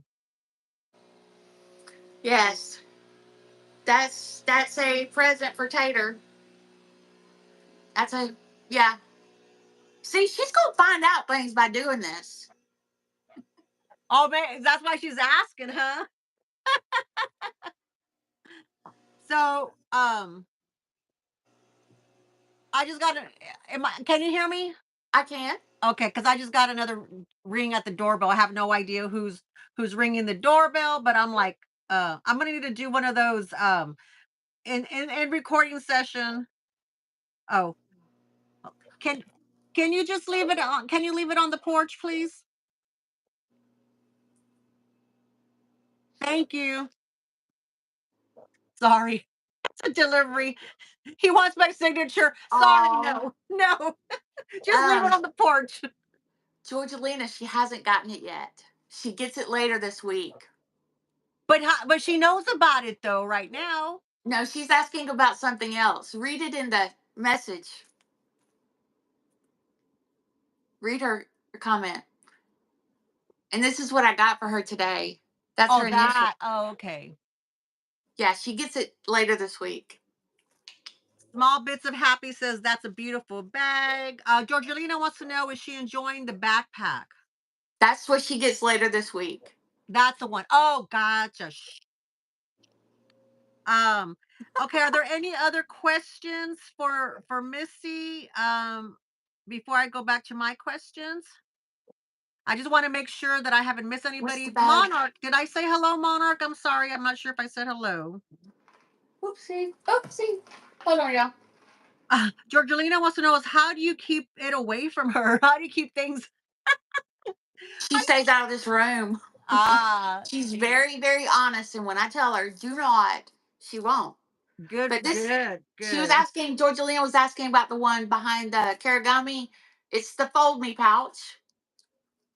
Yes, that's a present for Tater. That's a yeah. See, she's gonna find out things by doing this. Oh man, that's why she's asking, huh? So I just got a can you hear me? I can. Okay, because I just got another ring at the doorbell. I have no idea who's ringing the doorbell, but I'm like, I'm gonna need to do one of those in recording session. Oh, can can you just leave it on? Can you leave it on the porch, please? Thank you. Sorry, it's a delivery. He wants my signature. Sorry, Oh, no, no. Just leave it on the porch. Georgelina, she hasn't gotten it yet. She gets it later this week. But she knows about it though right now. No, she's asking about something else. Read it in the message. Read her comment. And this is what I got for her today. That's Oh, her initial. that. Oh, okay. Yeah, she gets it later this week. Small Bits of Happy says that's a beautiful bag. Georgelina wants to know, is she enjoying the backpack? That's what she gets later this week. That's the one. Oh, gotcha. Um, okay. Are there any other questions for Missy? Before I go back to my questions, I just want to make sure that I haven't missed What's the anybody. bag? Monarch, did I say hello, Monarch? I'm sorry, I'm not sure if I said hello. Oopsie. Oopsie. Hold on, y'all. Georgelina wants to know is how do you keep it away from her? How do you keep things? She stays out of this room. She's See, very, very honest, and when I tell her do not, she won't. good, But this, good, she was good. asking. Georgelina was asking about the one behind the Karagami. It's the fold me pouch.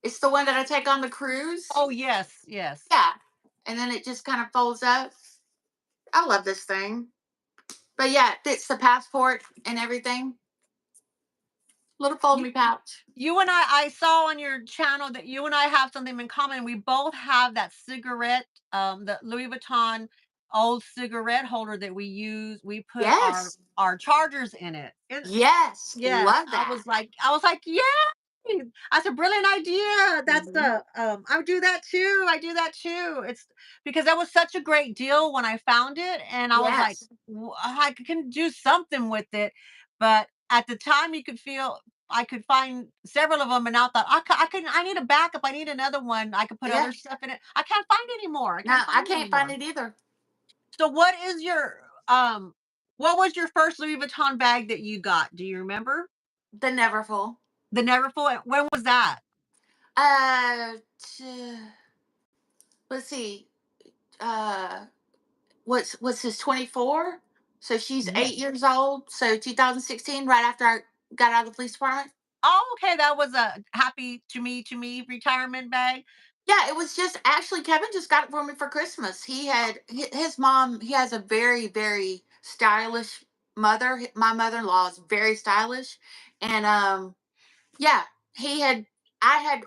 It's the one that I take on the cruise. Oh yes, yes. Yeah, and then it just kind of folds up. I love this thing. But yeah, it fits the passport and everything. Little fold You, me pouch. you and I saw on your channel that you and I have something in common. We both have that cigarette, the Louis Vuitton old cigarette holder that we use. We put Yes. our chargers in it. Yes. Yes, Love that. I was like, "Yeah." I said, "Brilliant idea." That's Mhm. the I do that too. I do that too. It's because that was such a great deal when I found it, and I was like, Yes. I can do something with it." But at the time, you could feel I could find several of them, and I thought I need a backup. I need another one. I could put Yeah. other stuff in it. I can't find anymore. I No, can't I find can't find anymore. it either. So, what was your first Louis Vuitton bag that you got? Do you remember? The Neverfull. The Neverfull? When was that? Uh, t- let's see. Uh, what's his 24? So she's Yeah. 8 years old. So 2016, right after I got out of the police department. Oh, okay, that was a happy to me retirement bag. Yeah, it was just actually Kevin just got it for me for Christmas. He had his mom. He has a very very stylish mother. My mother-in-law is very stylish, and yeah, he had. I had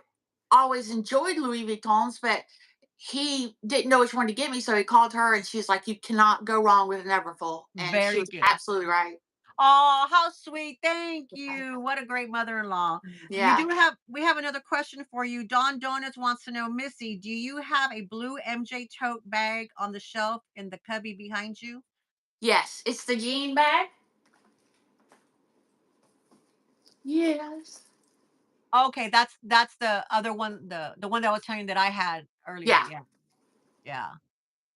always enjoyed Louis Vuittons, but he didn't know which one to get me, so he called her, and she's like, "You cannot go wrong with an Everfull," and she Very was good. absolutely right. Oh, how sweet. Thank you. What a great mother-in-law. Yeah. We have another question for you. Don Donuts wants to know, Missy, do you have a blue MJ tote bag on the shelf in the cubby behind you? Yes, it's the jean bag. Yes. Okay, that's the other one, the one that I was telling you that I had earlier. Yeah, Yeah. Yeah.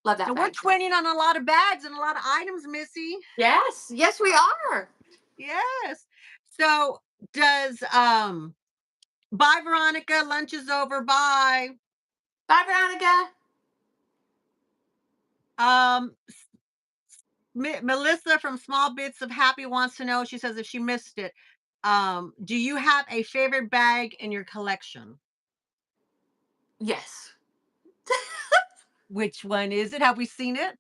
love So that we're bag. twinning on a lot of bags and a lot of items, Missy. Yes, yes, we are. Yes. So does bye Veronica, lunch is over. Bye. Bye, Veronica. Um Melissa from Small Bits of Happy wants to know, she says if she missed it, do you have a favorite bag in your collection? Yes. Which one is it? Have we seen it?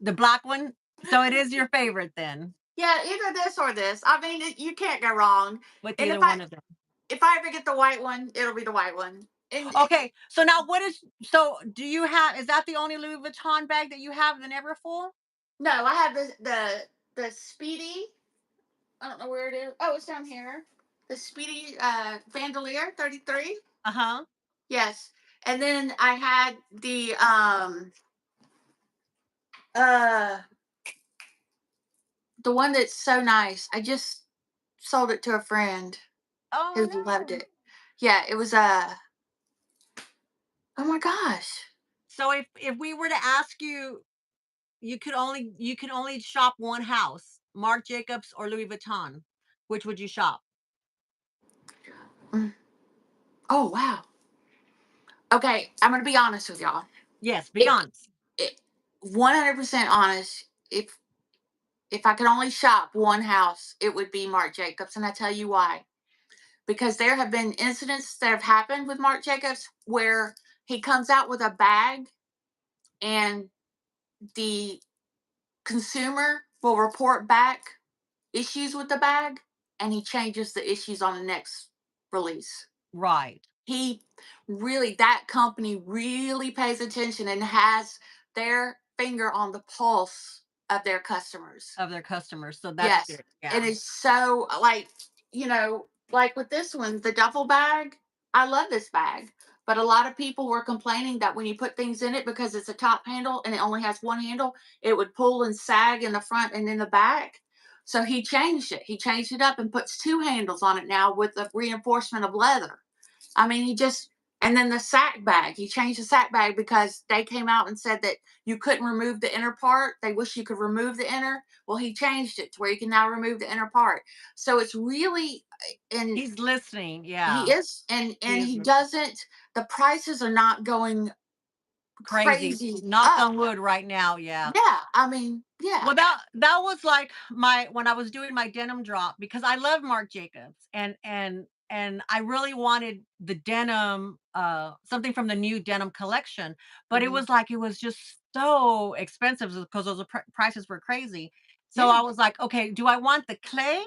The black one? So it is your favorite then, Yeah, either this or this. I mean, you can't go wrong. with And either one of them. if I ever get the white one, it'll be the white one. And Okay, so now do you have, is that the only Louis Vuitton bag that you have, the Neverfull? no, I have the Speedy. I don't know where it is. Oh, it's down here. The Speedy Bandolier 33. Uh-huh. Yes. And then I had uh the one that's so nice. I just sold it to a friend Oh who loved no. it. Yeah, it was oh my gosh. So if we were to ask you, you could only shop one house, Marc Jacobs or Louis Vuitton. Which would you shop? Mm. Oh wow. Okay, I'm gonna be honest with y'all. Yes, be If honest. it 100% honest, if I could only shop one house, it would be Marc Jacobs, and I tell you why. Because there have been incidents that have happened with Marc Jacobs where he comes out with a bag and the consumer will report back issues with the bag and he changes the issues on the next release. Right. He really, that company really pays attention and has their finger on the pulse of their customers. Of their customers. So that's Yes. good. And Yeah. it's so like, like with this one, the duffel bag, I love this bag. But a lot of people were complaining that when you put things in it, because it's a top handle and it only has one handle, it would pull and sag in the front and in the back. So he changed it. He changed it up and puts two handles on it now with the reinforcement of leather. I mean, he just And then the sack bag, he changed the sack bag because they came out and said that you couldn't remove the inner part. They wish you could remove the inner. Well, he changed it to where you can now remove the inner part. So it's really, and He's listening, he yeah. is, He and is he listening. doesn't. The prices are not going Crazy. crazy Knock up. on wood right now, yeah. Yeah, I mean, yeah. Well, that was like my when I was doing my denim drop because I love Marc Jacobs and I really wanted the denim, something from the new denim collection, but it Mhm. was like it was just so expensive because those prices were crazy. So Yeah, I was like, okay, do I want the clay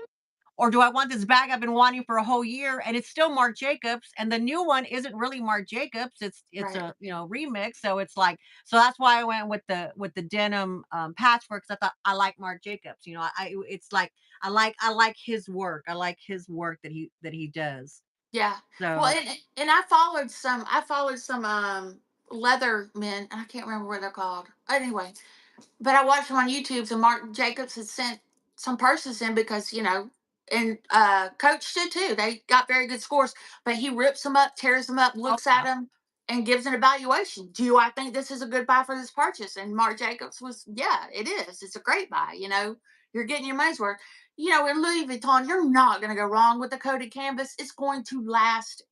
or do I want this bag I've been wanting for a whole year? And it's still Marc Jacobs, and the new one isn't really Marc Jacobs. It's right. a remix. So it's like that's why I went with the denim patchwork because I thought I like Marc Jacobs. It's like I like his work. I like his work that he does. Yeah. Well, So and I followed some leather men, and I can't remember what they're called. Anyway, but I watched them on YouTube, and Marc Jacobs had sent some purses in because, and Coach did too. They got very good scores, but he rips them up, tears them up, oh looks at yeah, them, and gives an evaluation. Do I think this is a good buy for this purchase? And Marc Jacobs was, yeah, it is. It's a great buy. You're getting your money's worth. In Louis Vuitton, you're not going to go wrong with the coated canvas. It's going to last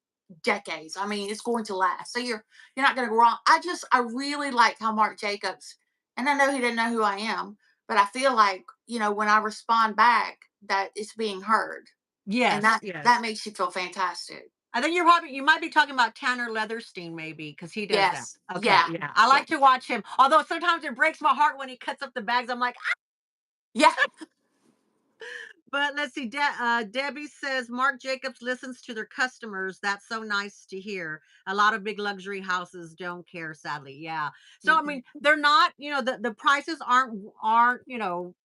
decades. I mean, it's going to last. So you're not going to go wrong. I really like how Marc Jacobs, and I know he didn't know who I am, but I feel like, when I respond back, that it's being heard. And yes, that yes. makes you feel fantastic. I think you might be talking about Tanner Leatherstein maybe because he does that. Yes. Okay, Yeah. yeah, I Yeah. like to watch him. Although sometimes it breaks my heart when he cuts up the bags. I'm like, Yeah. but let's see. Debbie says Marc Jacobs listens to their customers. That's so nice to hear. A lot of big luxury houses don't care, sadly. Yeah. So I Mhm. mean, they're not. The prices aren't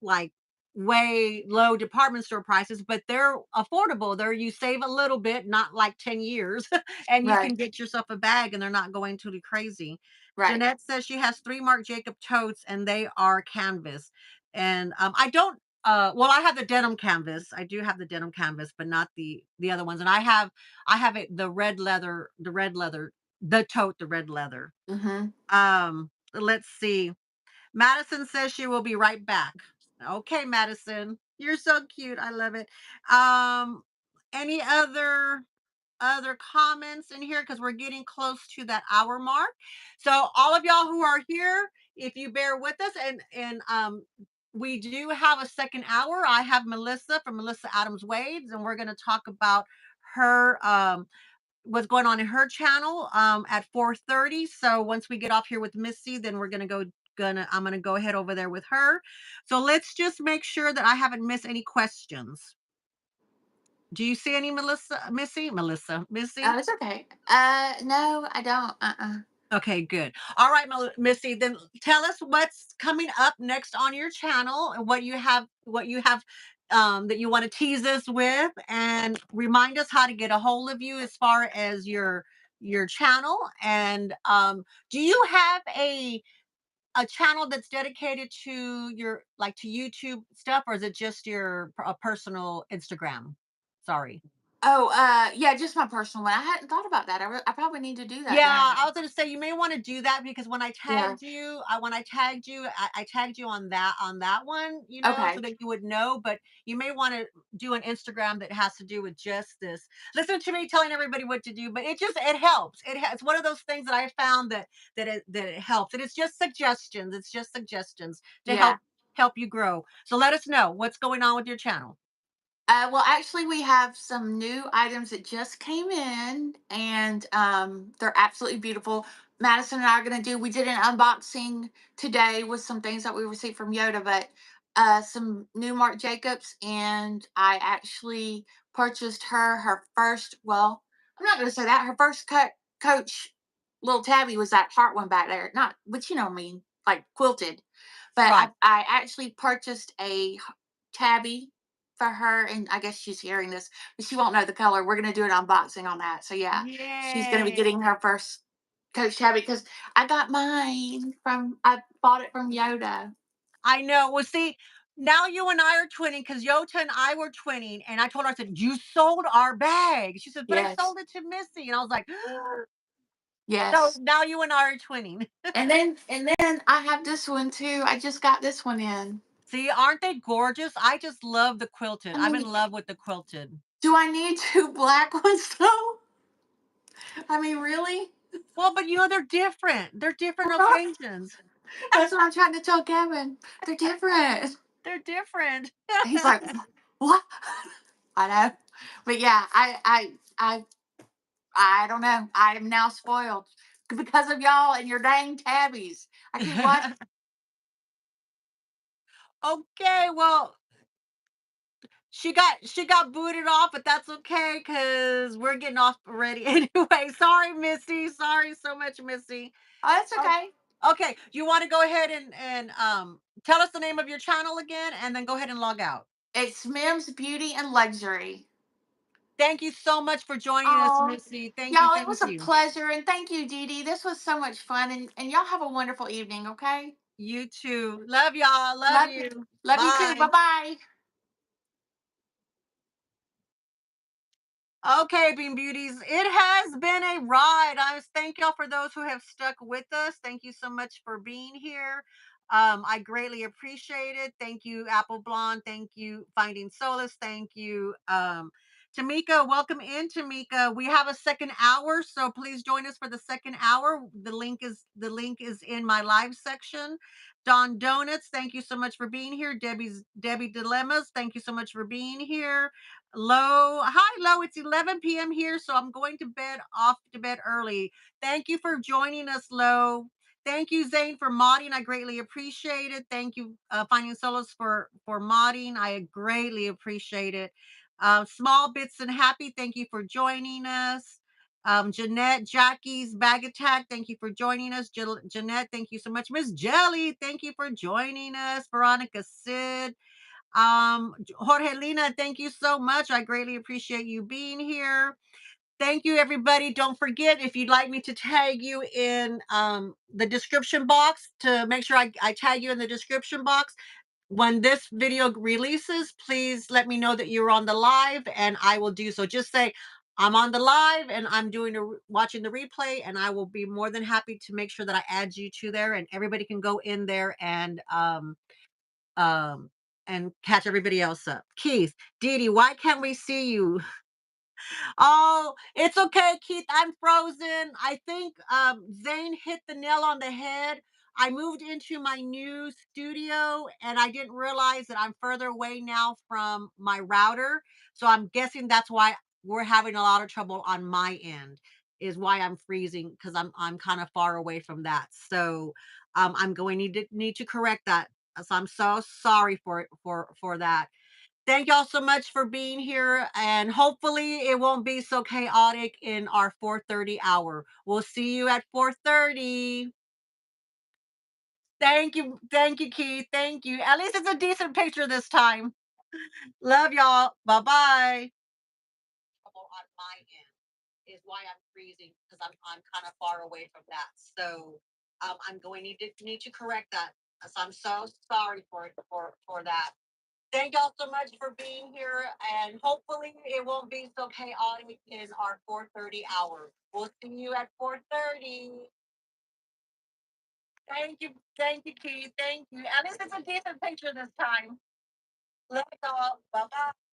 like way low department store prices, but they're affordable. There you save a little bit, not like 10 years, and you Right. can get yourself a bag, and they're not going too crazy. Right. Jeanette says she has three Marc Jacob totes, and they are canvas. And I don't well, I have the denim canvas. I do have the denim canvas, but not the other ones. And I have it the red leather, the tote, the red leather. Hmm. Let's see. Madison says she will be right back. Okay, Madison. You're so cute. I love it. Um, any other comments in here because we're getting close to that hour mark. So all of y'all who are here, if you bear with us and we do have a second hour. I have Melissa from Melissa Adams Wades, and we're going to talk about her what's going on in her channel at 4:30. So once we get off here with Missy, then we're gonna I'm gonna go ahead over there with her. So let's just make sure that I haven't missed any questions. Do you see any Missy? Oh, it's okay. No, I don't. Okay, good. All right, Missy, then tell us what's coming up next on your channel and what you have that you want to tease us with and remind us how to get a hold of you as far as your channel and do you have a channel that's dedicated to your like to YouTube stuff or is it just your a personal Instagram? Sorry. Oh, yeah, just my personal one. I hadn't thought about that. I probably need to do that Yeah, now. I was gonna say you may want to do that because Yeah. when I tagged you on that one, so Okay. that you would know. But you may want to do an Instagram that has to do with just this. Listen to me telling everybody what to do, but it helps. It's one of those things that I found that it helps, and it's just suggestions. It's just suggestions to Yeah. help you grow. So let us know what's going on with your channel. Well, actually, we have some new items that just came in, and they're absolutely beautiful. Madison and I are going to do. We did an unboxing today with some things that we received from Yoda, but some new Marc Jacobs, and I actually purchased her first. Well, I'm not going to say that her first Coach little tabby was that heart one back there. Not, but you know what I mean, like quilted. But Right. I actually purchased a tabby for her, and I guess she's hearing this, but she won't know the color. We're gonna do an unboxing on that. So yeah, she's gonna be Yay. getting her first Coach tabby because I bought it from Yoda. I know. Well, see, now you and I are twinning because Yota and I were twinning, and I told her, I said, "You sold our bag." She said, "But I Yes. sold it to Missy," and I was like, So Yes. now you and I are twinning. And then I have this one too. I just got this one in. See, aren't they gorgeous? I just love the quilted. I I'm in mean, love with the quilted. do I need two black ones though? I mean, really? Well, but they're different. They're different occasions. That's what I'm trying to tell Kevin. They're different. They're different. He's like, what? I know. But yeah, I don't know. I am now spoiled because of y'all and your dang tabbies. I keep watching. Okay, well, she got booted off, but that's okay because we're getting off already anyway. Sorry, Missy. Sorry so much, Missy. Oh, that's Oh, okay. okay, you want to go ahead and tell us the name of your channel again, and then go ahead and log out. It's Mims Beauty and Luxury. Thank you so much for joining us, Oh, Missy. Thank you, y'all, it thank was a you. pleasure. And thank you, Dee Dee. This was so much fun. And y'all have a wonderful evening, okay? You too. Love y'all. Love Love you. you. Love you too. Bye Bye. bye. Okay, Bean Beauties, it has been a ride. I thank y'all for those who have stuck with us. Thank you so much for being here. I greatly appreciate it. Thank you, Apple Blonde. Thank you, Finding Solace. Thank you, Tamika. Welcome in, Tamika. We have a second hour, so please join us for the second hour. The link is in my live section. Don Donuts, thank you so much for being here. Debbie Dilemmas, thank you so much for being here. Low, hi, Low. It's 11 p.m. here, so I'm going to bed off to bed early. Thank you for joining us, Low. Thank you, Zane, for modding. I greatly appreciate it. Thank you, Finding Solace for modding. I greatly appreciate it. Small Bits and Happy, thank you for joining us. Jeanette, Jackie's Bag Attack, thank you for joining us. Jeanette, thank you so much. Miss Jelly, thank you for joining us. Veronica Sid, Jorge Lina, thank you so much. I greatly appreciate you being here. Thank you, everybody. Don't forget, if you'd like me to tag you in the description box, to make sure I tag you in the description box. When this video releases, please let me know that you're on the live and I will do so. Just say, I'm on the live and I'm watching the replay, and I will be more than happy to make sure that I add you to there, and everybody can go in there um, and catch everybody else up. Keith, Dee Dee, why can't we see you? Oh, it's okay, Keith. I'm frozen. I think Zane hit the nail on the head. I moved into my new studio and I didn't realize that I'm further away now from my router. So I'm guessing that's why we're having a lot of trouble on my end, is why I'm freezing, because I'm kind of far away from that. So I'm going need to correct that. So I'm so sorry for that. Thank y'all so much for being here, and hopefully it won't be so chaotic in our 4:30 hour. We'll see you at 4:30. Thank you, Keith. Thank you. At least it's a decent picture this time. Love y'all. Bye bye. On my end is why I'm freezing, because I'm kind of far away from that. So I'm going need to correct that. So I'm so sorry for that. Thank y'all so much for being here, and hopefully it won't be so chaotic in our 4:30 hour. We'll see you at 4:30. Thank you, Keith. Thank you. At least it's a decent picture this time. Love y'all. Bye bye.